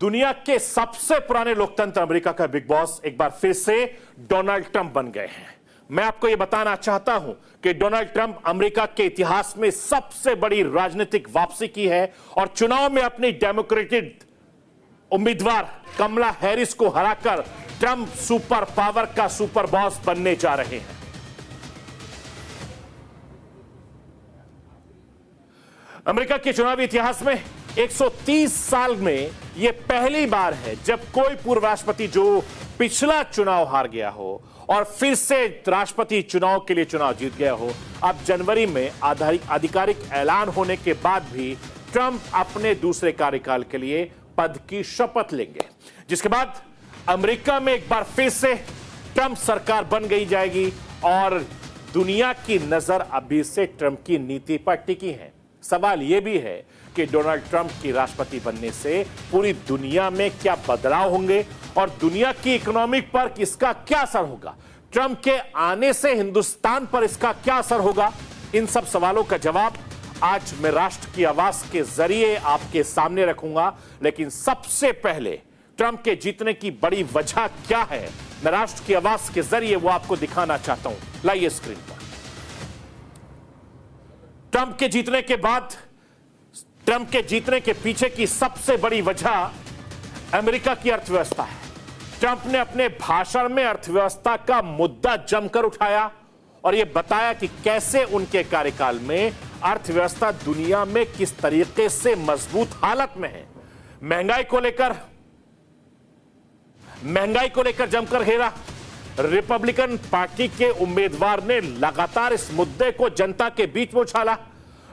दुनिया के सबसे पुराने लोकतंत्र अमेरिका का बिग बॉस एक बार फिर से डोनाल्ड ट्रंप बन गए हैं। मैं आपको यह बताना चाहता हूं कि डोनाल्ड ट्रंप अमेरिका के इतिहास में सबसे बड़ी राजनीतिक वापसी की है और चुनाव में अपनी डेमोक्रेटिक उम्मीदवार कमला हैरिस को हराकर ट्रंप सुपर पावर का सुपर बॉस बनने जा रहे हैं। अमेरिका के चुनावी इतिहास में 130 साल में यह पहली बार है जब कोई पूर्व राष्ट्रपति जो पिछला चुनाव हार गया हो और फिर से राष्ट्रपति चुनाव के लिए चुनाव जीत गया हो। अब जनवरी में आधिकारिक ऐलान होने के बाद भी ट्रंप अपने दूसरे कार्यकाल के लिए पद की शपथ लेंगे, जिसके बाद अमेरिका में एक बार फिर से ट्रंप सरकार बन गई जाएगी और दुनिया की नजर अभी से ट्रंप की नीति पर टिकी है। सवाल यह भी है कि डोनाल्ड ट्रंप की राष्ट्रपति बनने से पूरी दुनिया में क्या बदलाव होंगे और दुनिया की इकोनॉमी पर इसका क्या असर होगा। ट्रंप के आने से हिंदुस्तान पर इसका क्या असर होगा। इन सब सवालों का जवाब आज मैं राष्ट्र की आवाज के जरिए आपके सामने रखूंगा, लेकिन सबसे पहले ट्रंप के जीतने की बड़ी वजह क्या है, मैं राष्ट्र की आवाज के जरिए वो आपको दिखाना चाहता हूं। लाइए स्क्रीन पर। ट्रंप के जीतने के पीछे की सबसे बड़ी वजह अमेरिका की अर्थव्यवस्था है। ट्रंप ने अपने भाषण में अर्थव्यवस्था का मुद्दा जमकर उठाया और यह बताया कि कैसे उनके कार्यकाल में अर्थव्यवस्था दुनिया में किस तरीके से मजबूत हालत में है। महंगाई को लेकर जमकर घेरा। रिपब्लिकन पार्टी के उम्मीदवार ने लगातार इस मुद्दे को जनता के बीच में उछाला।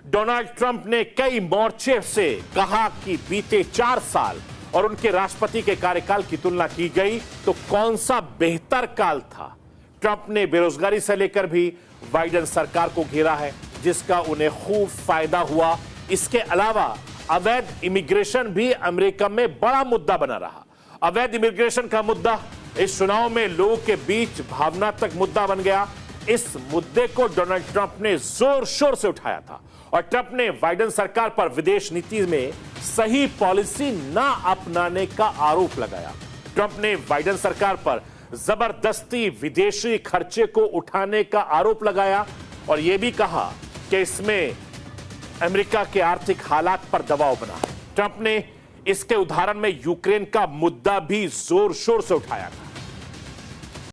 डोनाल्ड ट्रंप ने कई मोर्चे से कहा कि बीते 4 साल और उनके राष्ट्रपति के कार्यकाल की तुलना की गई तो कौन सा बेहतर काल था। ट्रंप ने बेरोजगारी से लेकर भी बाइडेन सरकार को घेरा है, जिसका उन्हें खूब फायदा हुआ। इसके अलावा अवैध इमिग्रेशन भी अमेरिका में बड़ा मुद्दा बना रहा। अवैध इमिग्रेशन का मुद्दा इस चुनाव में लोगों के बीच भावनात्मक मुद्दा बन गया। इस मुद्दे को डोनाल्ड ट्रंप ने जोर शोर से उठाया था और ट्रंप ने बाइडेन सरकार पर विदेश नीति में सही पॉलिसी ना अपनाने का आरोप लगाया। ट्रंप ने बाइडेन सरकार पर जबरदस्ती विदेशी खर्चे को उठाने का आरोप लगाया और यह भी कहा कि इसमें अमेरिका के आर्थिक हालात पर दबाव बना। ट्रंप ने इसके उदाहरण में यूक्रेन का मुद्दा भी जोर शोर से उठाया था।